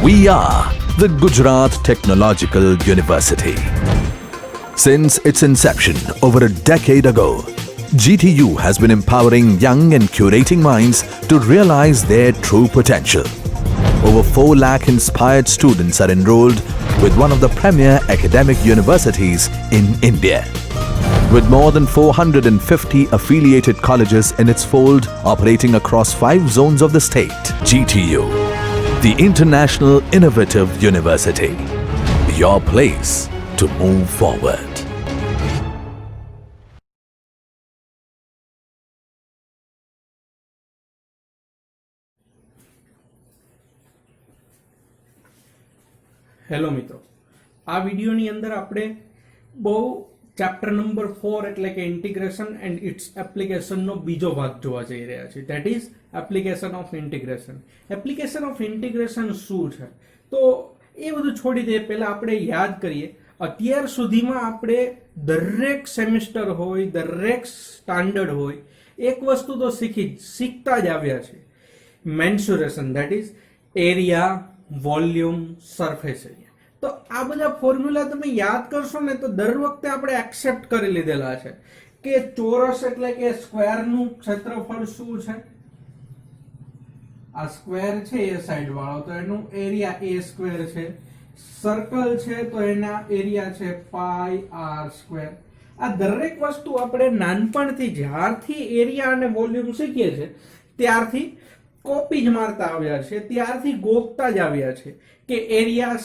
We are the Gujarat Technological University. Since its inception over a decade ago, GTU has been empowering young and curating minds to realize their true potential. Over 4 lakh inspired students are enrolled with one of the premier academic universities in India. With more than 450 affiliated colleges in its fold operating across 5 zones of the state, GTU, the International Innovative University, your place to move forward. Hello મિત્રો, આ વિડીયોની અંદર આપણે બહુ chapter number 4 એટલે કે integration and it's એપ્લિકેશનનો બીજો ભાગ જોવા જઈ રહ્યા છીએ. That is application of integration. Application of integration શું છે? તો એ બધું છોડી દઈએ પહેલાં આપણે યાદ કરીએ, અત્યાર સુધીમાં આપણે દરેક સેમિસ્ટર હોય, દરેક સ્ટાન્ડર્ડ હોય, એક વસ્તુ તો શીખતા જ આવ્યા છે, mensuration. That is area, volume, surface area. તો આ બધા ફોર્મ્યુલા તમે યાદ કરશો ને તો દર વખતે આપણે એક્સેપ્ટ કરી લીધેલા છે કે ચોરસ એટલે કે સ્ક્વેરનું ક્ષેત્રફળ શું છે? આ સ્ક્વેર છે એ સાઈડ વાળો, તો એનું એરિયા એ સ્ક્વેર છે. સર્કલ છે તો એના એરિયા છે પાઈ આર સ્ક્વેર. આ દરેક વસ્તુ આપણે નાનપણથી જ્યારથી એરિયા અને વોલ્યુમ શીખીએ છીએ ત્યારથી કોપી જ મારતા આવ્યા છે, ત્યારથી ગોખતા જ આવ્યા છે કે એરિયા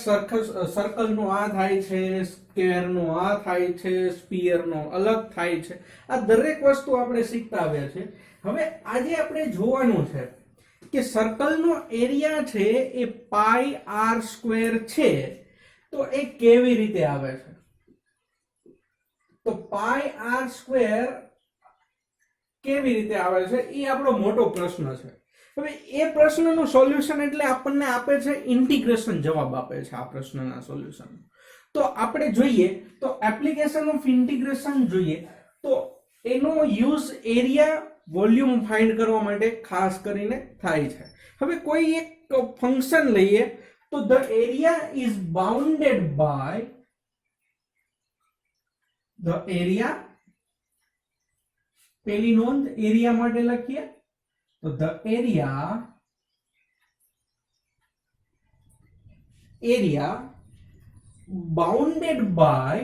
સર્કલનો આ થાય છે, સ્ક્વેરનો આ થાય છે, સ્ફિયરનો અલગ થાય છે. આ દરેક વસ્તુ આપણે શીખતા આવ્યા છે. હવે આજે આપણે જોવાનું છે કે સર્કલનો એરિયા છે એ પાઈ આર સ્ક્વેર છે, તો એ કેવી રીતે આવે છે? તો પાઈ આર સ્ક્વેર કેવી રીતે આવે છે એ આપણો મોટો પ્રશ્ન છે. હવે એ પ્રશ્નનું સોલ્યુશન એટલે આપણને આપે છે ઇન્ટિગ્રેશન, જવાબ આપે છે આ પ્રશ્નના સોલ્યુશન. તો આપણે જોઈએ તો એપ્લિકેશન ઓફ ઇન્ટિગ્રેશન જોઈએ તો એનો યુઝ એરિયા વોલ્યુમ ફાઇન્ડ કરવા માટે ખાસ કરીને થાય છે. હવે કોઈ એક ફંક્શન લઈએ તો the area is bounded by the area. પેલી નોંધ એરિયા માટે લખીએ તો the area bounded by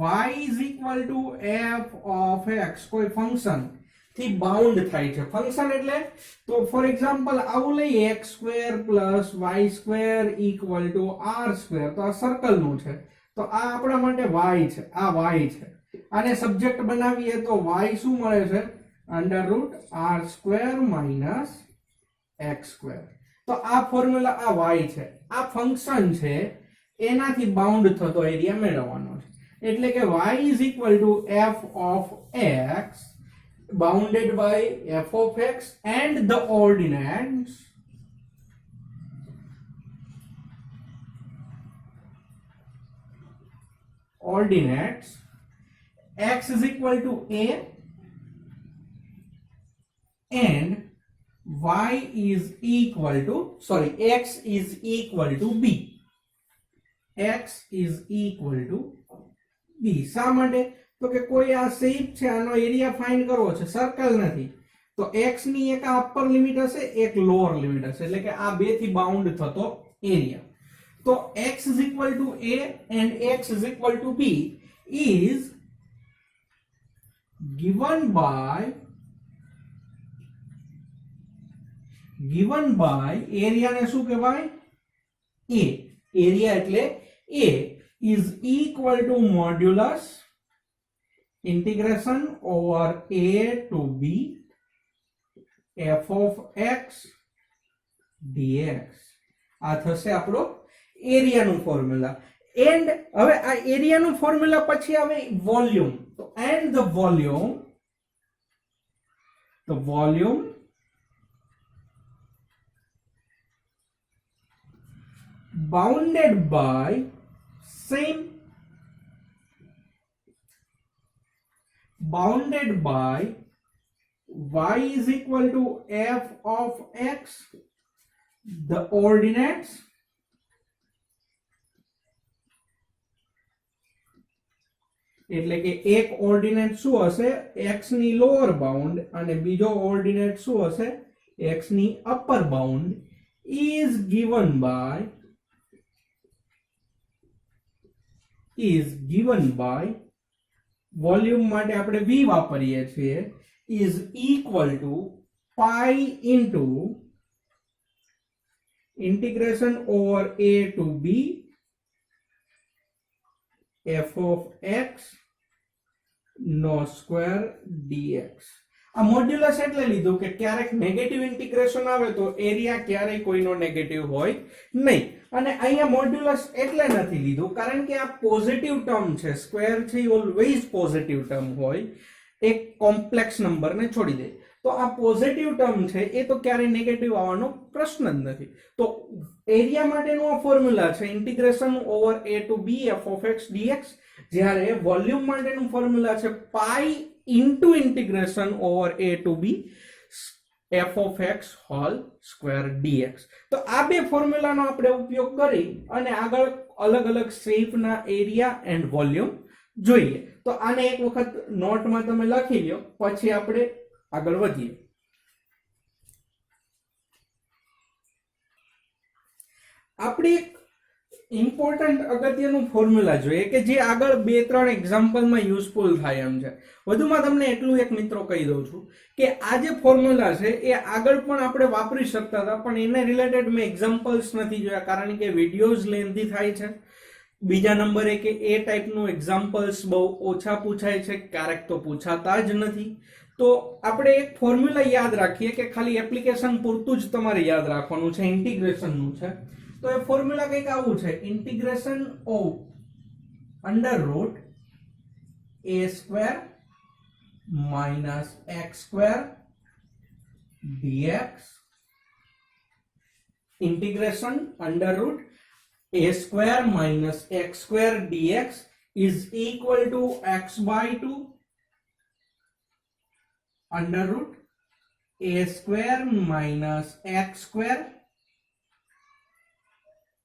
y is equal to f of x. કોઈ ફંક્શન થી બાઉન્ડ થાય છે. ફંક્શન એટલે તો ફોર એક્ઝામ્પલ આવું લઈએ x square plus y square equal to r square. તો આ સર્કલ નું છે, તો આ આપણા માટે y છે, આ y છે. આને સબ્જેક્ટ બનાવીએ તો y શું મળે છે? √r square minus x square. તો આ ફોર્મ્યુલા આ y છે, આ ફંક્શન છે, એનાથી બાઉન્ડ થતો એરિયા મેળવવાનો છે. એટલે કે y is equal to f of x bounded by f of x and the ordinates x is equal to a and y is equal to x is equal to b. x is equal to b. શા માટે? તો કે કોઈ આ shape છે, આનો area find કરવો છે, સર્કલ નથી, તો x ની એક આ અપર લિમિટ હશે, એક લોઅર લિમિટ હશે, એટલે કે આ બે થી બાઉન્ડ થતો એરિયા. તો x is equal to a and x is equal to b is given by area ને શું કહેવાય? a. એરિયા એટલે a is equal to modulus integration over a to b f of x dx. આ થશે આપણો એરિયાનું formula. And હવે આ એરિયાનું formula પછી આવે વોલ્યુમ. તો and the volume bounded by same bounded by y is equal to f of x, the ordinates એટલે કે એક ઓર્ડિનેટ શું હશે x ની લોઅર બાઉન્ડ અને બીજો ઓર્ડિનેટ શું હશે x ની upper bound is given by volume માટે આપણે v વાપરીએ છીએ is equal to pi into integration over a to b f of x નો સ્ક્વેર dx. આ મોડ્યુલસ એટલે લીધું કે ક્યારેક નેગેટિવ ઇન્ટિગ્રેશન આવે તો એરિયા ક્યારેય કોઈનો નેગેટિવ હોય નહીં, અને અહીંયા મોડ્યુલસ એટલે નથી લીધું કારણ કે આ પોઝિટિવ ટર્મ છે, સ્ક્વેર છે એ ઓલવેઝ પોઝિટિવ ટર્મ હોય, એક કોમ્પ્લેક્સ નંબરને છોડી દે તો આ પોઝિટિવ ટર્મ છે એ તો ક્યારેય નેગેટિવ આવવાનો પ્રશ્ન જ નથી. તો એરિયા માટેનું આ ફોર્મ્યુલા છે integration over a to b f of x dx, જ્યારે વોલ્યુમ માટેનું ફોર્મ્યુલા છે પાઈ into integration over a to b f of x whole square dx. તો આ બે ફોર્મ્યુલાનો આપણે ઉપયોગ કરી અને આગળ અલગ અલગ શેપના એરિયા એન્ડ વોલ્યુમ જોઈએ. તો આને એક વખત નોટમાં તમે લખી લો, પછી આપણે આગળ વધીએ. આપણે એક ઇમ્પોર્ટન્ટ અગત્યનું ફોર્મ્યુલા જોઈએ કે જે આગળ 2-3 એક્ઝામ્પલમાં યુઝફુલ થાય એમ છે. વધુમાં તમને એટલું એક મિત્રો કહી દઉં છું કે આ જે ફોર્મ્યુલા છે એ આગળ પણ આપણે વાપરી શકતા હતા, પણ એને રિલેટેડ મેં એક્ઝામ્પલ્સ નથી જોયા કારણ કે વિડીયોઝ લેન્ધી થાય છે. બીજા નંબરે કે એ ટાઈપનું એક્ઝામ્પલ્સ બહુ ઓછા પૂછાય છે, ક્યારેક તો પૂછાતા જ નથી. તો આપણે એક ફોર્મ્યુલા યાદ રાખીએ કે ખાલી એપ્લિકેશન પૂરતું જ તમારે યાદ રાખવાનું છે, ઇન્ટિગ્રેશનનું છે. તો એ ફોર્મ્યુલા કંઈક આવું છે, integration of under route a square minus x square dx, integration under route a square minus x square dx is equal to x by 2 under root a square minus x square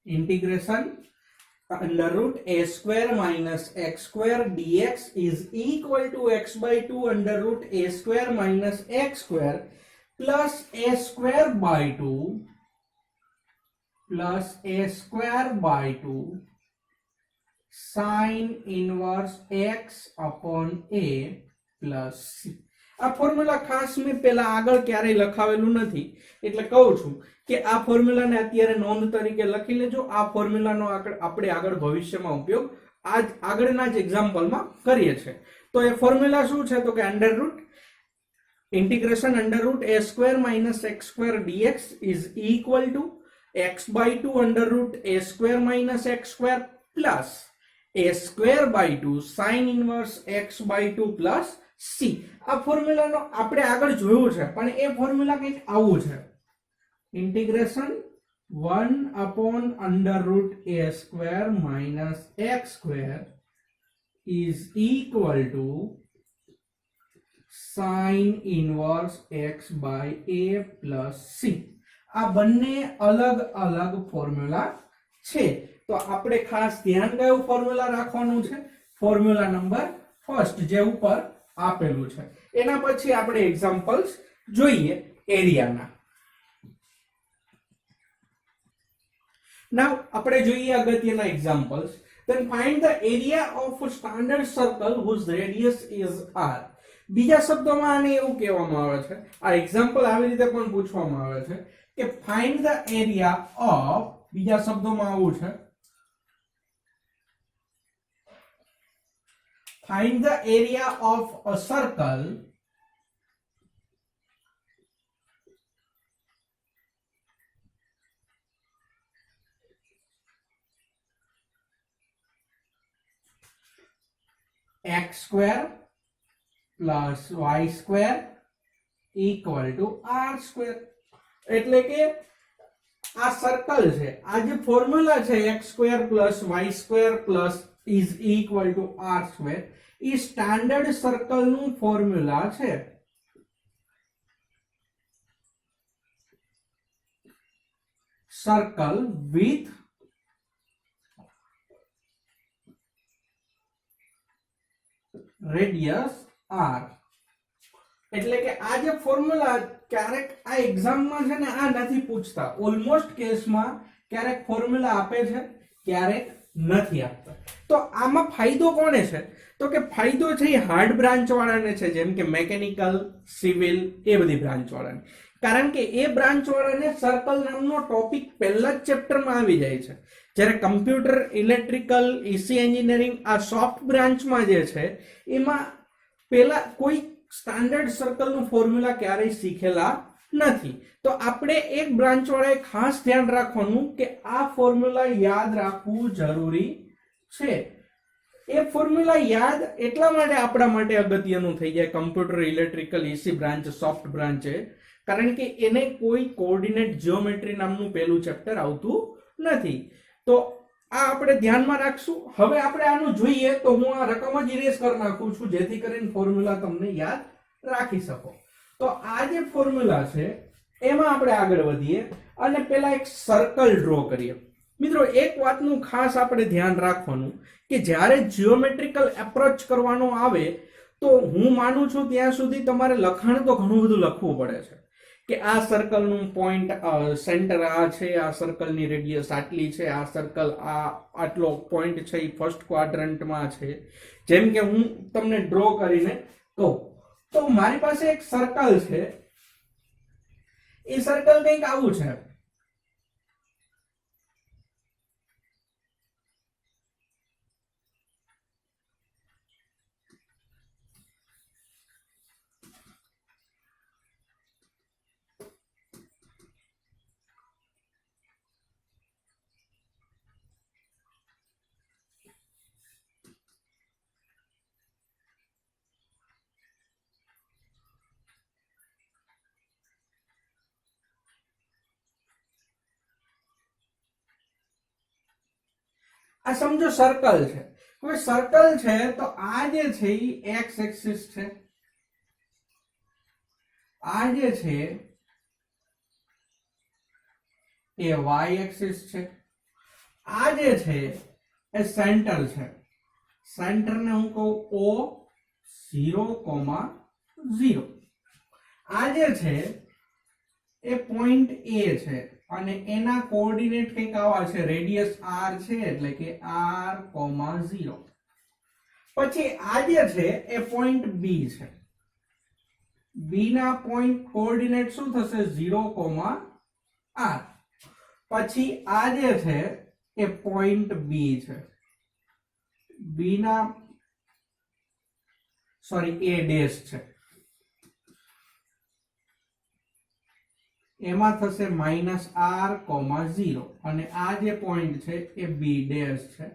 integration under root a square minus x square dx is equal to x by 2 under root a square minus x square plus a square by 2 plus a square by 2 sin inverse x upon a plus c. આ formula ખાસ મેં પહેલા આગળ ક્યારેય લખાવેલું નથી એટલે કહું છું કે આ ફોર્મ્યુલાને અત્યારે નોંધ તરીકે લખી લેજો. આ ફોર્મ્યુલાનો આપણે આગળ ભવિષ્યમાં ઉપયોગ આગળના જ એક્ઝામ્પલમાં કરીએ છીએ. તો એ ફોર્મ્યુલા શું છે તો કે under route integration under route a square minus x square dx is equal to x by 2 under root a square minus x square plus a square by 2 sin inverse x by 2 plus c. આ ફોર્મ્યુલાનો આપણે આગળ જોયું છે, પણ એ formula કંઈક આવું છે, integration 1 upon under root a square minus x square is equal to sin inverse x by a plus c. આ બંને અલગ અલગ ફોર્મ્યુલા છે. તો આપણે ખાસ ધ્યાન કયું ફોર્મ્યુલા રાખવાનું છે, ફોર્મ્યુલા નંબર ફર્સ્ટ જે ઉપર આપેલું છે. એના પછી આપણે એક્ઝામ્પલ્સ જોઈએ એરિયાના. નાઉ આપણે જોઈએ અગત્યના examples. then find the area of a standard circle whose radius is r. બીજા શબ્દોમાં આને એવું કહેવામાં આવે છે, આ એક્ઝામ્પલ આવી રીતે પણ પૂછવામાં આવે છે કે find the area of, બીજા શબ્દોમાં આવું છે, find the area of a circle x square plus y square equal to r square. એટલે કે આ સર્કલ છે, આ જે ફોર્મ્યુલા છે x square plus y square plus is equal to r square, A standard circle નું formula છે. circle with radius r. એટલે કે આ જે ફોર્મ્યુલા ક્યારેક આ એક્ઝામમાં છે ને આ નથી પૂછતા, ઓલમોસ્ટ કેસમાં ક્યારેક ફોર્મ્યુલા આપે છે, ક્યારેક નથી આપતા. તો આમાં ફાયદો કોને છે? તો કે ફાયદો છે એ હાર્ડ બ્રાન્ચ વાળાને છે, જેમ કે મેકેનિકલ, સિવિલ, એ બધી બ્રાન્ચ વાળાને. કારણ કે એ બ્રાન્ચ વાળાને સર્કલ નામનો ટોપિક પહેલા જ ચેપ્ટરમાં આવી જાય છે. જ્યારે કમ્પ્યુટર, ઇલેક્ટ્રિકલ, ઈસી એન્જિનિયરિંગ આ સોફ્ટ બ્રાન્ચમાં જે છે એમાં પેલા કોઈ સ્ટાન્ડર્ડ સર્કલનું ફોર્મ્યુલા ક્યારેય શીખેલા નથી. તો આપણે એક બ્રાન્ચ વાળાએ ખાસ ધ્યાન રાખવાનું કે આ ફોર્મ્યુલા યાદ રાખવું જરૂરી છે. એ ફોર્મ્યુલા યાદ એટલા માટે આપણા માટે અગત્યનું થઈ જાય computer, electrical, EC branch, soft branch છે, કારણ કે એને કોઈ કોઓર્ડિનેટ જીઓમેટ્રી નામનું પહેલું ચેપ્ટર આવતું નથી. તો આ આપણે ધ્યાનમાં રાખશું. હવે આપણે આનું જોઈએ તો હું આ રકમ જ ઇરેઝ કરી નાખું છું, જેથી કરીને ફોર્મ્યુલા તમને યાદ રાખી શકો. તો આ જે ફોર્મ્યુલા છે એમાં આપણે આગળ વધીએ અને પેલા એક સર્કલ ડ્રો કરીએ. મિત્રો, એક વાતનું ખાસ આપણે ધ્યાન રાખવાનું કે જ્યારે જીઓમેટ્રિકલ એપ્રોચ કરવાનો આવે તો હું માનું છું ત્યાં સુધી તમારે લખાણ તો ઘણું બધું લખવું પડે છે કે આ સર્કલનું પોઈન્ટ સેન્ટર આ છે, આ સર્કલની રેડિયસ આટલી છે, આ સર્કલ આટલો પોઈન્ટ છે એ ફર્સ્ટ ક્વાડ્રન્ટમાં છે. જેમ કે હું તમને ડ્રો કરીને કહું તો મારી પાસે એક સર્કલ છે, એ સર્કલ કંઈક આવું છે. આ સમજો સર્કલ છે. હવે સર્કલ છે તો આ જે છે એ એક્સ એક્સિસ છે, આ જે છે એ વાય એક્સિસ છે, આ જે છે એ સેન્ટર છે. સેન્ટરને હું કહું O0,0. આ જે છે એ પોઈન્ટ A છે અને એના કોઓર્ડિનેટ કંઈક આવા છે, રેડિયસ r છે એટલે કે r,0. પછી આ જે છે એ પોઈન્ટ B છે, B ના પોઈન્ટ કોઓર્ડિનેટ શું થશે 0,r. પછી આ જે છે એ પોઈન્ટ B છે, B ના સોરી A ડેશ છે, એમાં થશે -r,0 અને આ જે પોઈન્ટ છે એ B ડેશ છે,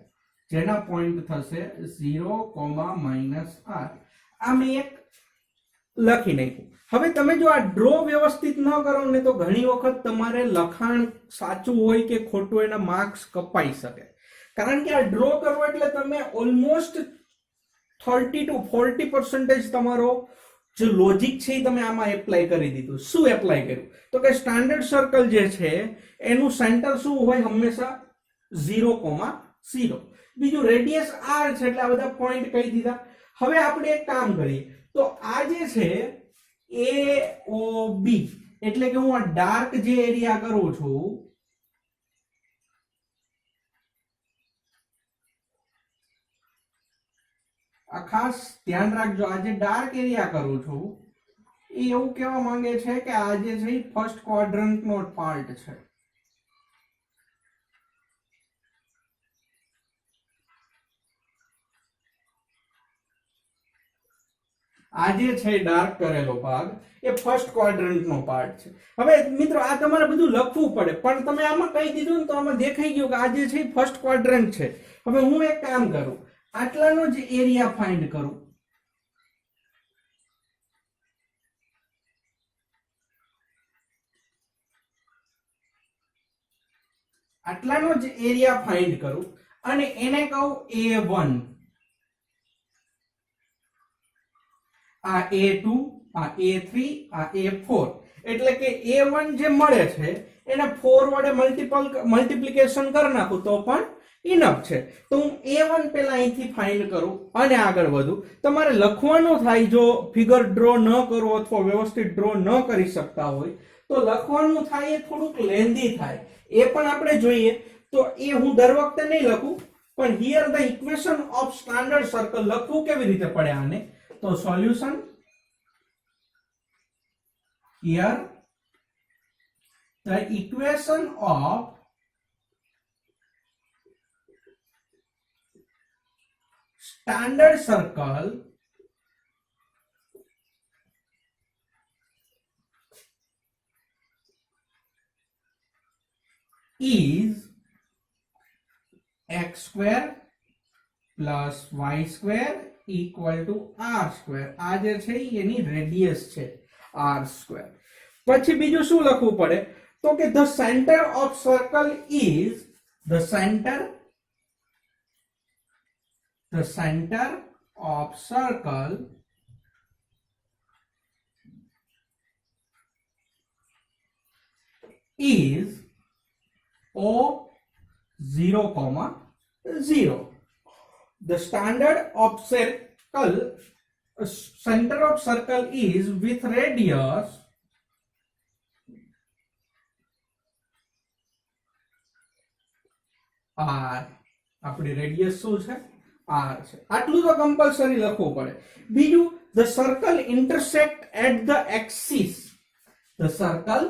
જેના પોઈન્ટ થશે 0,-r. આ મેં એક લખી નાખ્યું. હવે તમે જો આ ડ્રો વ્યવસ્થિત ન કરો ને તો ઘણી વખત તમારે લખાણ સાચું હોય કે ખોટું એના માર્ક્સ કપાઈ શકે. કારણ કે આ ડ્રો કરવો એટલે તમે ઓલમોસ્ટ 30 to 40% તમારો જે લોજિક છે એ તમે આમાં એપ્લાય કરી દીધું. શું એપ્લાય કર્યું? તો કે સ્ટાન્ડર્ડ સર્કલ જે છે એનું સેન્ટર શું હોય? હંમેશા 0,0. બીજું રેડિયસ r છે એટલે આ બધા પોઈન્ટ કહી દીધા. હવે આપણે એક કામ કરીએ તો આ જે છે AOB એટલે કે હું આ ડાર્ક જે એરિયા કરું છું આ ખાસ ધ્યાન રાખજો, આ જે ડાર્ક એરિયા કરું છું એ એવું કહેવા માંગે છે કે આ જે છે એ ફર્સ્ટ ક્વાડ્રન્ટ નો પાર્ટ છે. આ જે છે ડાર્ક કરેલો ભાગ એ ફર્સ્ટ ક્વાડ્રન્ટ નો પાર્ટ છે. હવે મિત્રો આ તમારે બધું લખવું પડે, પણ તમે આમાં કહી દીધું ને તો આમાં દેખાઈ ગયું કે આ જે છે ફર્સ્ટ ક્વાડ્રન્ટ છે. હવે હું એક કામ કરું, આટલાનો જ એરિયા ફાઇન્ડ કરું. આટલાનો જ એરિયા ફાઇન્ડ કરું અને એને કહું A1, આ A2, આ A3, આ A4. એટલે કે a1 જે મળે છે એને 4 વડે મલ્ટીપ્લિકેશન કરી નાખું તો પણ ઇનફ છે. તો હું a1 પહેલા અહીંથી ફાઇન્ડ કરું અને આગળ વધું. તમારે લખવાનું થાય, જો ફિગર ડ્રો ન કરો અથવા વ્યવસ્થિત ડ્રો ન કરી શકતા હોય તો લખવાનું થાય એ થોડુંક લેન્ધી થાય, એ પણ આપણે જોઈએ. તો એ હું દર વખતે નહીં લખું, પણ here the equation of standard circle લખવું કેવી રીતે પડે આને, તો solution here the equation of standard circle is x square plus y square equal to r square. આ જે છે એની રેડિયસ છે r square. પછી બીજું શું લખવું પડે, તો કે the center of circle is the center of circle is O 0, the standard of circle center of circle is with radius r. આપણી રેડિયસ શું છે, r છે. આટલું તો કમ્પલસરી લખવું પડે. બીજું, the circle intersect at the axis. the circle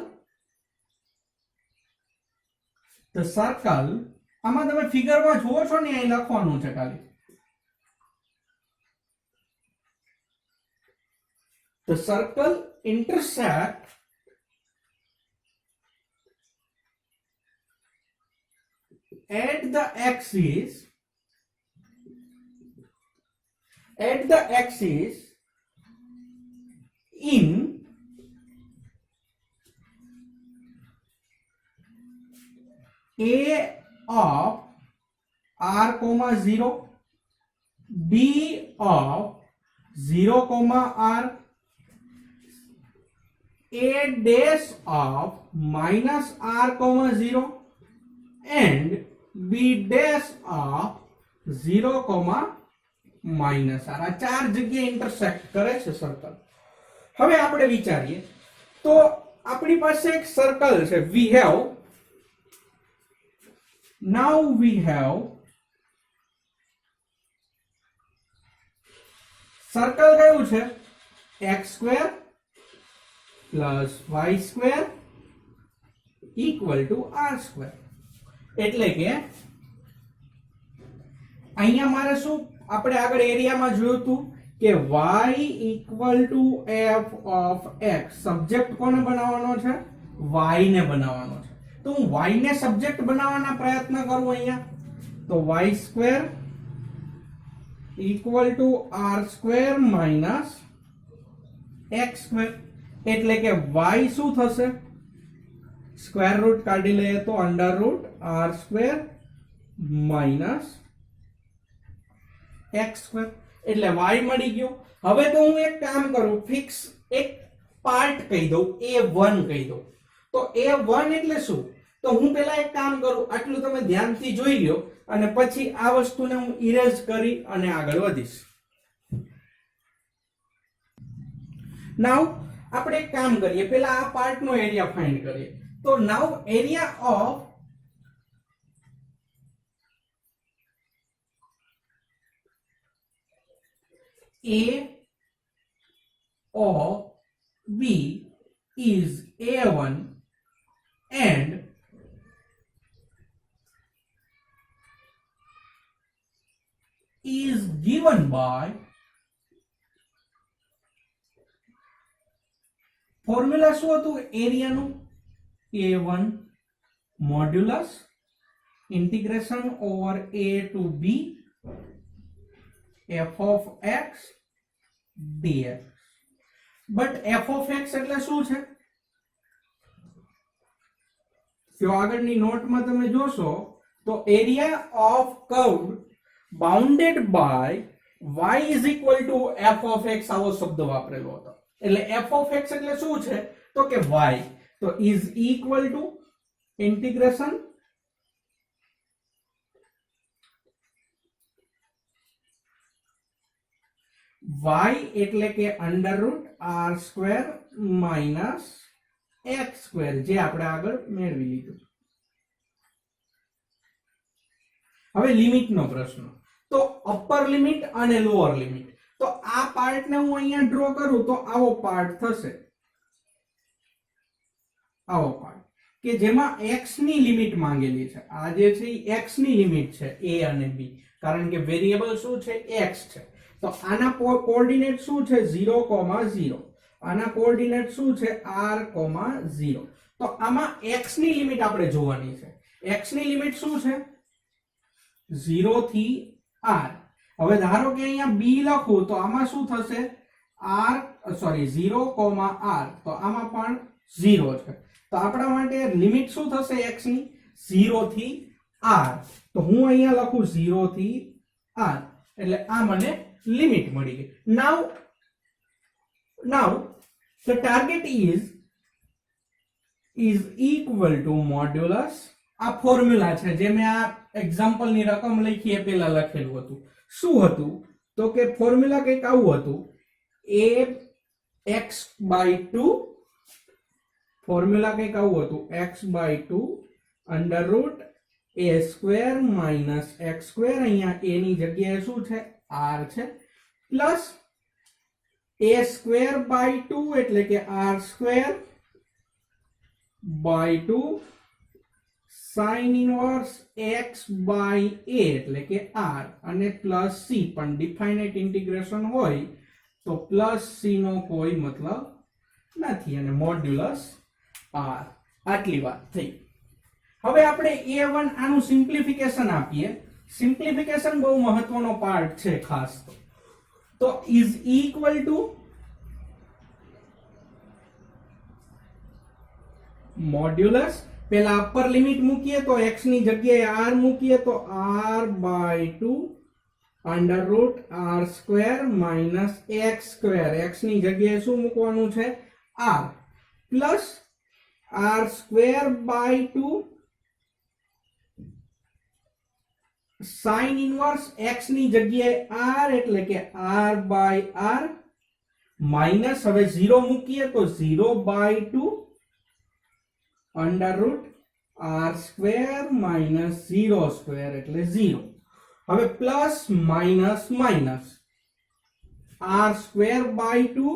આમાં તમે ફિગરમાં જુઓ છો ને, અહીં લખવાનું છે ખાલી. the circle intersect at the axis in A of r, 0, B of 0, r, A dash of minus r, 0 and B dash of 0, minus r. આ ચાર જગ્યાએ ઇન્ટરસેક્ટ કરે છે સર્કલ. હવે આપણે વિચારીએ તો આપણી પાસે એક સર્કલ છે. now we have સર્કલ કયું છે, x square plus y square equal to r square. એટલે કે અહીંયા મારે શું, આપણે આગળ એરિયામાં જોયું હતું કે y equal to f of x. Subject કોને બનાવવાનો છે, y ને બનાવવાનો છે. તો હું y ને સબ્જેક્ટ બનાવવાના પ્રયત્ન કરું અહીંયા, તો y square equal to r square minus x square. એટલે કે y શું થશે, સ્ક્વેર રૂટ કાઢી લઈએ તો under route r square minus x square. એટલે y મળી ગયો. હવે તો હું એક કામ કરું, ફિક્સ એક પાર્ટ કહી દઉં, a1 કહી દઉં. તો a1 એટલે શું, તો હું પહેલા એક કામ કરું, આટલું તમે ધ્યાનથી જોઈ લ્યો અને પછી આ વસ્તુને હું ઇરેઝ કરી અને આગળ વધીશ. નાઉ આપણે એક કામ કરીએ, પહેલા આ પાર્ટનો એરિયા ફાઇન્ડ કરીએ. તો now area of A of B is A1 and is given by formula શું હતું એરિયાનું, A1 modulus integration over A to B f of x dx. But f of x એટલે શું છે, જો આગળની નોટમાં તમે જોશો તો area of curve bounded by y is equal to f of x આવો શબ્દ વાપરેલો હતો. એટલે f of x એટલે શું છે, તો તો કે y તો is equal two integration y એટલે કે √r² માઇનસ x², જે આપણે આગળ મેળવી લીધું. હવે લિમિટનો પ્રશ્ન. તો અપર લિમિટ અને લોઅર લિમિટ. તો આ પાર્ટને હું અહીંયા ડ્રો કરું તો આવો પાર્ટ થશે, આવો પાર્ટ કે જેમાં x ની લિમિટ માંગેલી છે. આ જે છે એ x ની લિમિટ છે a અને b, કારણ કે વેરિયેબલ શું છે x છે. તો આના કોઓર્ડિનેટ શું છે 0,0, આના કોઓર્ડિનેટ શું છે r,0. તો આમાં x ની લિમિટ આપણે જોવાની છે. x ની લિમિટ શું છે 0 થી r. હવે ધારો કે અહીંયા b લખું તો આમાં શું થશે 0,r, તો આમાં પણ 0 છે. તો આપણા માટે લિમિટ શું થશે x ની 0 થી r. તો હું અહીંયા લખું 0 થી r, એટલે આ મને લિમિટ મળી ગઈ. now the target is equal to modulus. આ ફોર્મ્યુલા છે જે મેં આ એક્ઝામ્પલ ની રકમ લખી એ પહેલા લખેલું હતું. શું હતું તો કે ફોર્મ્યુલા કંઈક આવું હતું, x/2, ફોર્મ્યુલા કંઈક આવું હતું x/2 √a² માઇનસ x², અહીંયા a ની જગ્યાએ શું છે r છે, પ્લસ a²/2 એટલે કે r²/2 sin ઇનવર્સ x/a એટલે કે r, અને પ્લસ c, પણ ડિફાઇનાઇટ ઇન્ટિગ્રેશન હોય તો પ્લસ c નો કોઈ મતલબ નથી, અને મોડ્યુલસ r. આટલી વાત થઈ. હવે આપણે a1 આનું સિમ્પ્લિફિકેશન આપીએ. સિમ્પ્લિફિકેશન બહુ મહત્વનો પાર્ટ છે ખાસ. તો ઇઝ ઇક્વલ ટુ મોડ્યુલસ, પેલા અપર લિમિટ મૂકીએ તો x ની જગ્યાએ r મૂકીએ તો r/2 √r² minus x², x ની જગ્યાએ શું મૂકવાનું છે r, plus r²/2 sin inverse x ની જગ્યાએ r એટલે કે r/r, માઇનસ હવે 0 મૂકીએ તો 0/2 √r² માઇનસ 0² એટલે 0. હવે plus minus minus r²/2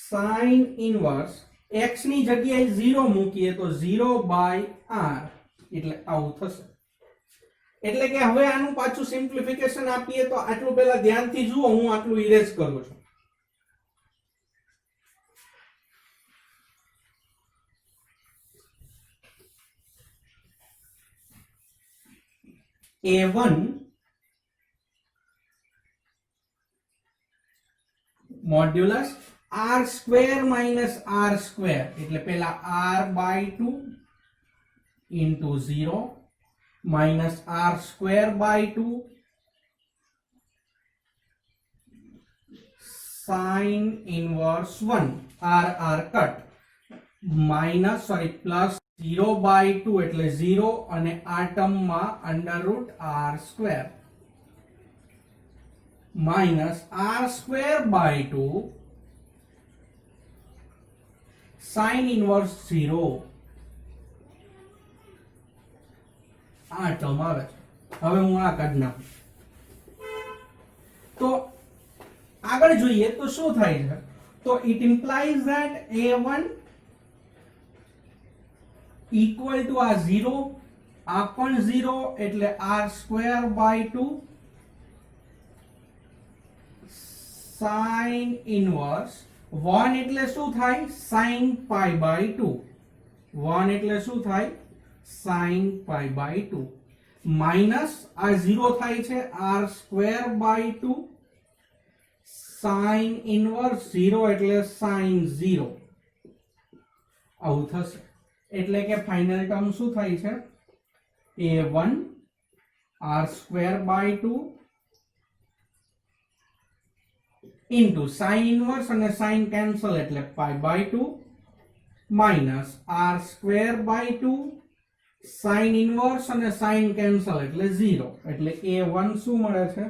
sin inverse x ની જગ્યાએ 0 મૂકીએ તો 0/r એટલે આવું થશે. એટલે કે હવે આનું પાછું સિમ્પ્લિફિકેશન આપીએ તો આટલું પહેલા ધ્યાનથી જુઓ, હું આટલું ઇરેઝ કરું છું. a1 modulus r² minus r², એટલે પેલા r/2 into 0 minus r²/2 sin inverse 1 r cut minus plus 0/2 એટલે 0, અને આ ટર્મમાં √r² minus r²/2 sin inverse 0, આ ટર્મ આવે છે. હવે હું આ કાઢી નાખું તો આગળ જોઈએ તો શું થાય છે. તો it implies that a1 equal to આ 0, આ પણ 0, એટલે r²/2 sin ઇનવર્સ 1 એટલે શું થાય sin π/2, 1 એટલે શું થાય sin π/2, માઇનસ આ 0 થાય છે r²/2 sin ઇનવર્સ 0 એટલે sin 0, આવું થશે. એટલે કે ફાઇનલ ટર્મ શું થાય છે a1 r²/2 into sine inverse અને સાઇન કેન્સલ એટલે π/2 માઇનસ r²/2 સાઇન ઇનવર્સ અને સાઇન કેન્સલ એટલે 0 એટલે a1 શું મળે છે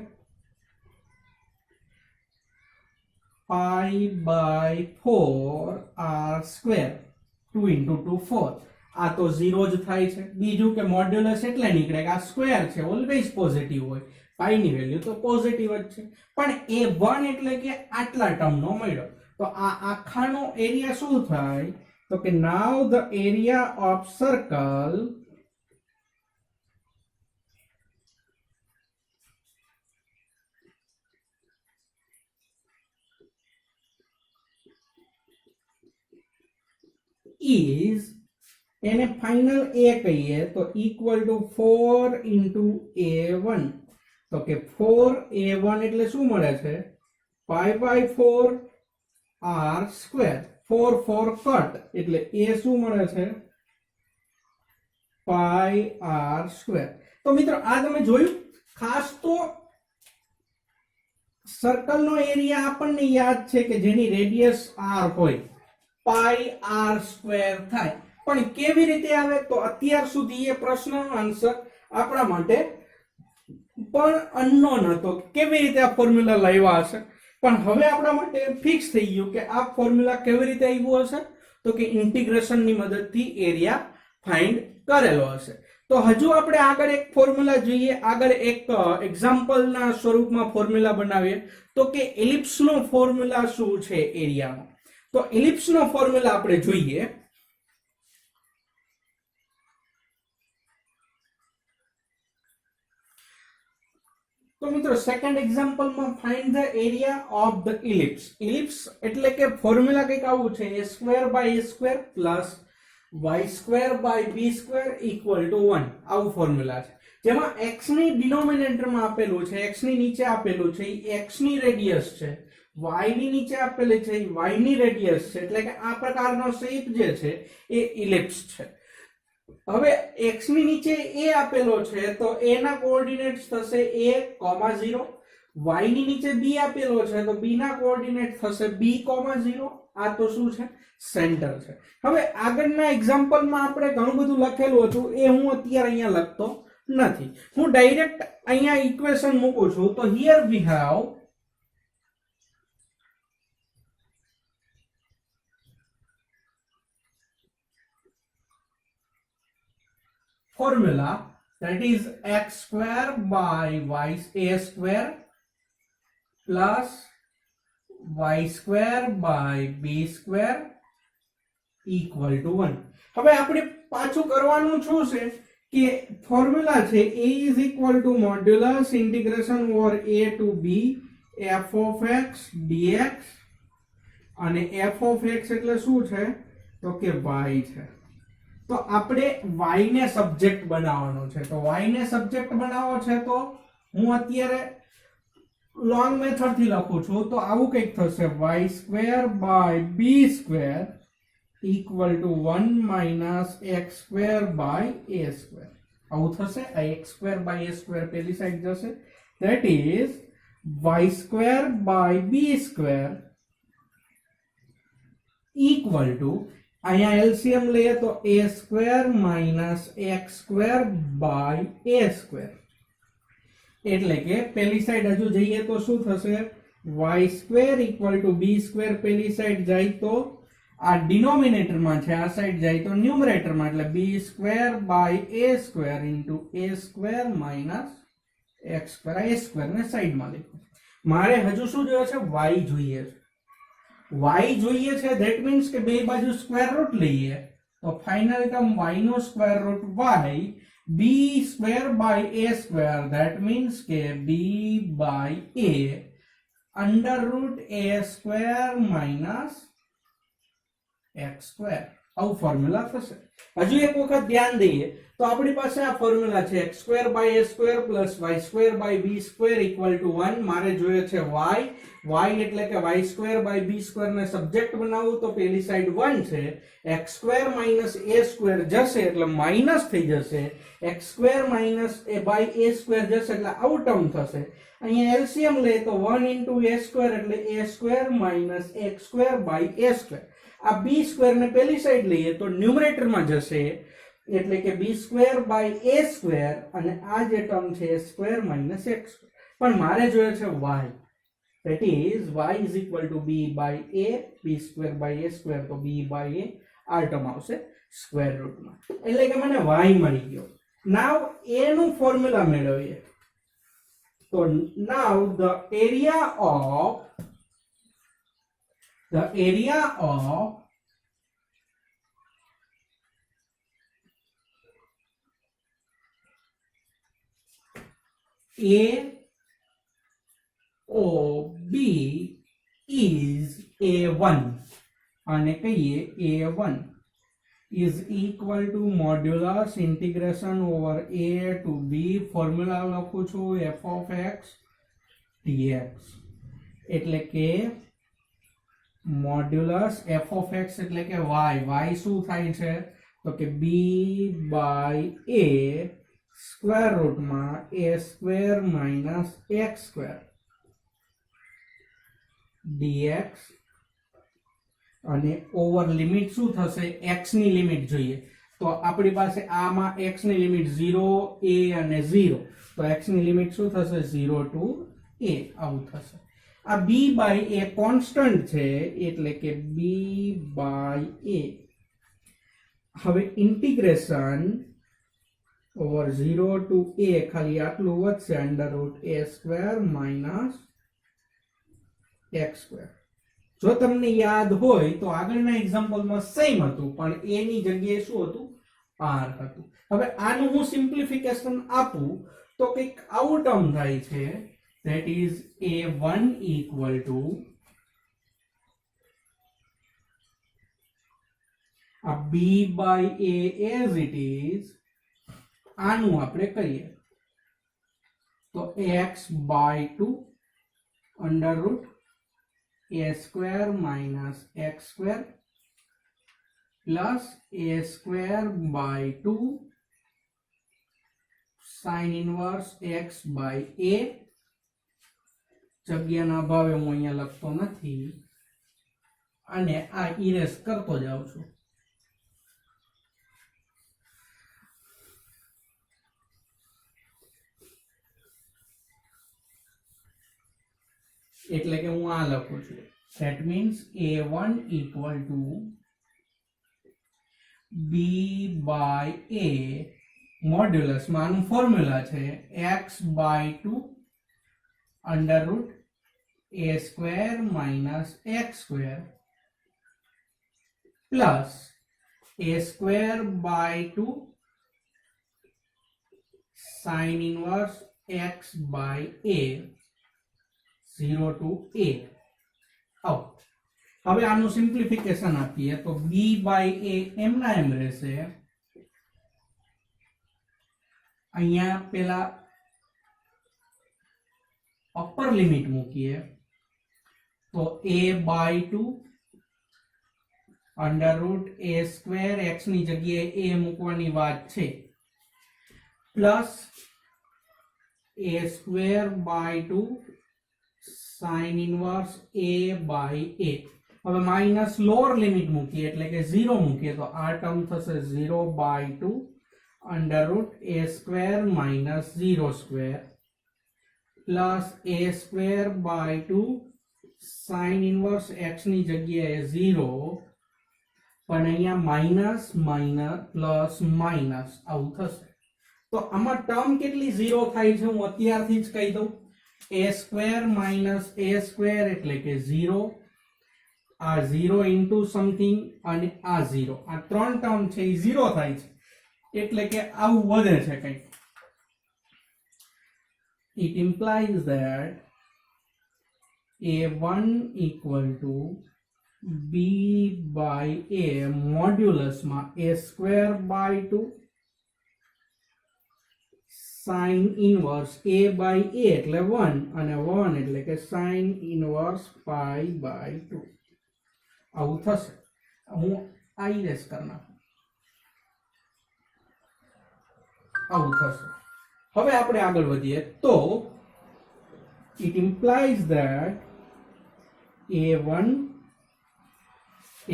π/4 r², 2 × 2 4, આ તો 0 જ થાય છે. બીજું કે મોડ્યુલસ એટલે નીકળે કે આ સ્ક્વેર છે ઓલવેઝ પોઝિટિવ હોય, પાઈ ની વેલ્યુ તો પોઝિટિવ જ છે. પણ a1 એટલે કે આટલા ટર્મનો મળ્યો, તો આ આખાનો એરિયા શું થાય તો કે નાઉ the area of circle is, એને ફાઇનલ a કહીએ તો ઇક્વલ ટુ 4 × a1, તો કે 4a1 એટલે શું મળે છે π/4 r², 4 4 કટ એટલે a શું મળે છે πr². તો મિત્રો આ તમે જોયું, ખાસ તો સર્કલનો એરિયા આપણને યાદ છે કે જેની રેડિયસ r હોય πr² થાય, પણ કેવી રીતે આવે તો અત્યાર સુધી એ પ્રશ્નનો આન્સર આપણા માટે પણ અનનોન હતો, કેવી રીતે આ ફોર્મ્યુલા લાવ્યા હશે. પણ હવે આપણા માટે ફિક્સ થઈ ગયું કે આ ફોર્મ્યુલા કેવી રીતે આવ્યો હશે તો કે ઇન્ટિગ્રેશન ની મદદથી એરિયા ફાઇન્ડ કરેલો હશે. તો હજુ આપણે આગળ એક ફોર્મ્યુલા જોઈએ, આગળ એક એક્ઝામ્પલના સ્વરૂપમાં ફોર્મ્યુલા બનાવીએ તો કે એલિપ્સનો ફોર્મ્યુલા શું છે એરિયાનો. તો એલિપ્સનો ફોર્મ્યુલા આપણે જોઈએ. તો મિત્રો સેકન્ડ એક્ઝામ્પલમાં find the area of the ellipse. Ellipse એટલે કે ફોર્મ્યુલા કંઈક આવું છે a²/a² plus y²/b² equal to 1. આવું ફોર્મ્યુલા છે જેમાં x ની ડિનોમિનેટરમાં આપેલું છે, x ની નીચે આપેલું છે એ x ની રેડિયસ છે, y ની નીચે આપેલી છે y ની રેડિયસ છે, એટલે કે આ પ્રકારનો શેપ જે છે એ ઇલિપ્સ છે. હવે x ની નીચે a આપેલો છે તો a ના કોઓર્ડિનેટ્સ થશે a, 0, y ની નીચે b આપેલો છે તો b ના કોઓર્ડિનેટ થશે b, 0. આ તો શું છે સેન્ટર છે. હવે આગળના એક્ઝામ્પલમાં આપણે ઘણું બધું લખેલું હતું એ હું અત્યારે અહીંયા લખતો નથી, હું ડાયરેક્ટ અહીંયા ઇક્વેશન મૂકું છું. તો here we have formula that is x²/a² plus y²/b² equal to 1. હવે આપણે પાછું કરવાનું શું છે કે ફોર્મ્યુલા છે a is equal to modulus integration over a to b f of x dx, અને f of x એટલે શું છે તો કે y છે. તો આપણે y ને સબ્જેક્ટ બનાવવાનો છે. તો y ને સબ્જેક્ટ બનાવવો છે તો હું અત્યારે લોંગ મેથડ થી લખું છું. તો આવું કંઈક થશે y²/b² equal to 1 minus x²/a². આવું થશે. આ x²/a² પેલી સાઈડ જશે, that is y²/b² equal to, અહીંયા એલસીએમ લઈએ તો a² minus x²/a². એટલે કે પેલી સાઈડ હજુ જઈએ તો શું થશે y² equal to b² પેલી સાઈડ જાય તો આ ડિનોમિનેટરમાં છે, આ સાઈડ જાય તો ન્યુમરેટરમાં, એટલે b²/a² into a² minus x². ને સાઈડમાં લખો. મારે હજુ શું જોઈએ છે y જોઈએ છે. y જોઈએ છે ધેટ મીન્સ કે બે બાજુ સ્ક્વેર રૂટ લઈએ તો ફાઇનલ ટર્મ y નો square root y b²/a², that means કે b/a √a² minus x². આવું ફોર્મ્યુલા થશે. હજુ એક વખત ધ્યાન દઈએ તો આપણી પાસે આ ફોર્મ્યુલા છે x² / a² + y² / b² = 1. મારે જોઈએ છે y એટલે કે y² / b² ને સબ્જેક્ટ બનાવવું તો પેલી સાઈડ 1 છે, x² - a² જશે એટલે માઈનસ થઈ જશે, x² - a/a² જશે એટલે આવું ટર્મ થશે. અહીંયા એલસીએમ લે તો 1 * a² એટલે a² - x² / a². આ b² ને પેલી સાઈડ લઈએ તો ન્યુમરેટરમાં જશે એટલે કે b² / a² અને આ જે ટર્મ છે a² - x². પણ મારે જોઈએ છે y, that is y = b / a, b² / a², તો b / a આ ટર્મ આવશે સ્ક્વેર રૂટમાં, એટલે કે મને y મળી ગયો. નાવ a નું ફોર્મ્યુલા મેળવીએ તો નાવ the area of AOB is A1 અને કહીએ A1 is equal to modulus integration over A to B, formula લખું છું f of x dx, એટલે કે મોડ્યુલસ f of x એટલે કે y શું થાય છે તો કે b / a સ્ક્વેર રૂટમાં a² - x² dx અને ઓવર લિમિટ શું થશે, x ની લિમિટ જોઈએ તો આપણી પાસે આમાં x ની લિમિટ 0, a અને 0, તો x ની લિમિટ શું થશે 0 to a આવું થશે. આ b / a કોન્સ્ટન્ટ છે એટલે કે b / a. હવે ઇન્ટિગ્રેશન ઓવર 0 to a ખાલી આટલું વધશે √a² - x². જો તમને યાદ હોય તો આગળના એક્ઝામ્પલમાં સેમ હતું પણ a ની જગ્યાએ શું હતું r હતું. હવે આનું હું સિમ્પ્લિફિકેશન આપું તો કંઈક આવું ટર્મ થાય છે, that is a1 = a b / a as it is, આનું આપણે કરીએ તો x/2 √a² - x² plus a²/2 sin inverse x/a. જગ્યાના અભાવે હું અહીંયા લખતો નથી અને આ ઇરેઝ કરતો જાઉં છું. એટલે કે હું આ લખું છું, that means a1 = b / a modulus માં આનું ફોર્મ્યુલા છે x/2 √a² - x² plus a²/2 sin inverse x/a 0 to a. હવે આનું સિમ્પ્લિફિકેશન આપીએ તો b / a એમના એમ રહેશે. અહીંયા પેલા અપર લિમિટ મૂકીએ તો a/2 √a², x ની જગ્યાએ a મૂકવાની વાત છે, plus a²/2 sin inverse a/a. હવે માઈનસ લોઅર લિમિટ મૂકીએ એટલે કે 0 મૂકીએ તો આ ટર્મ થશે 0/2 √a² - 0² plus a²/2 sin inverse x ની જગ્યાએ 0 પણ અહીંયા માઈનસ પ્લસ માઈનસ આવું થશે. તો આમાં ટર્મ કેટલી 0 થાય છે હું અત્યારથી જ કહી દઉં, a² - a² એટલે કે 0, આ 0 into something અને આ 0, આ ત્રણ ટર્મ છે એ 0 થાય છે એટલે કે આવું વધે છે કંઈક. It implies that a1 = b by a મોડ્યુલસમાં a square by 2 sine inverse a by a એટલે 1 અને 1 એટલે કે સાઇન ઇનવર્સ પાઈ બાય 2 આવું થશે. હું આ ઇરેઝ કરી નાખું. આવું થશે. હવે આપણે આગળ વધીએ તો it implies that a1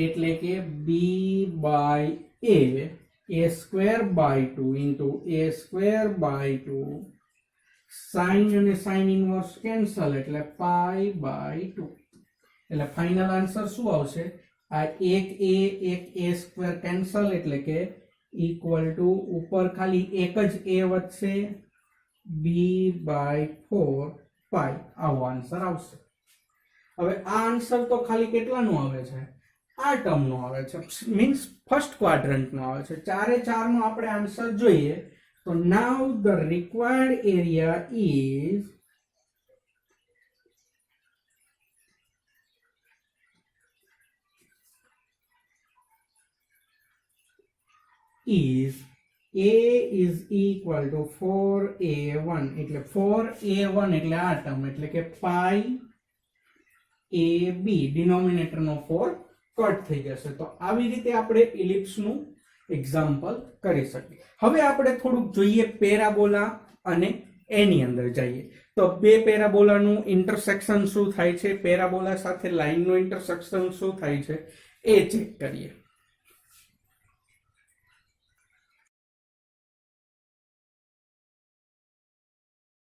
એટલે કે b by a square by 2 into a square by 2 sin અને sin inverse cancel એટલે pi by 2 એટલે ફાઇનલ આન્સર શું આવશે? આ એક a સ્ક્વેર કેન્સલ એટલે કે ઇક્વલ ટુ ઉપર ખાલી એક જ a વધશે b by 4 pi આવો આન્સર આવશે. હવે આ આન્સર તો ખાલી કેટલાનું આવે છે? આ ટર્મનો આવે છે, મીન્સ ફર્સ્ટ ક્વાડ્રન્ટનો આવે છે. 4 એ 4 નો આપણે આન્સર જોઈએ તો નાઉ the required area is A is equal to 4a1 એટલે 4a1 એટલે આ ટર્મ એટલે કે પાઈ ab ડિનોમિનેટર નો 4 કટ થઈ જશે. તો આવી રીતે આપણે ઇલિપ્સનું એક્ઝામ્પલ કરી શકીએ. હવે આપણે થોડુંક જોઈએ પેરાબોલા અને એની અંદર જઈએ તો બે પેરાબોલાનું ઇન્ટરસેક્શન શું થાય છે, પેરાબોલા સાથે લાઈનનું ઇન્ટરસેક્શન શું થાય છે એ ચેક કરીએ.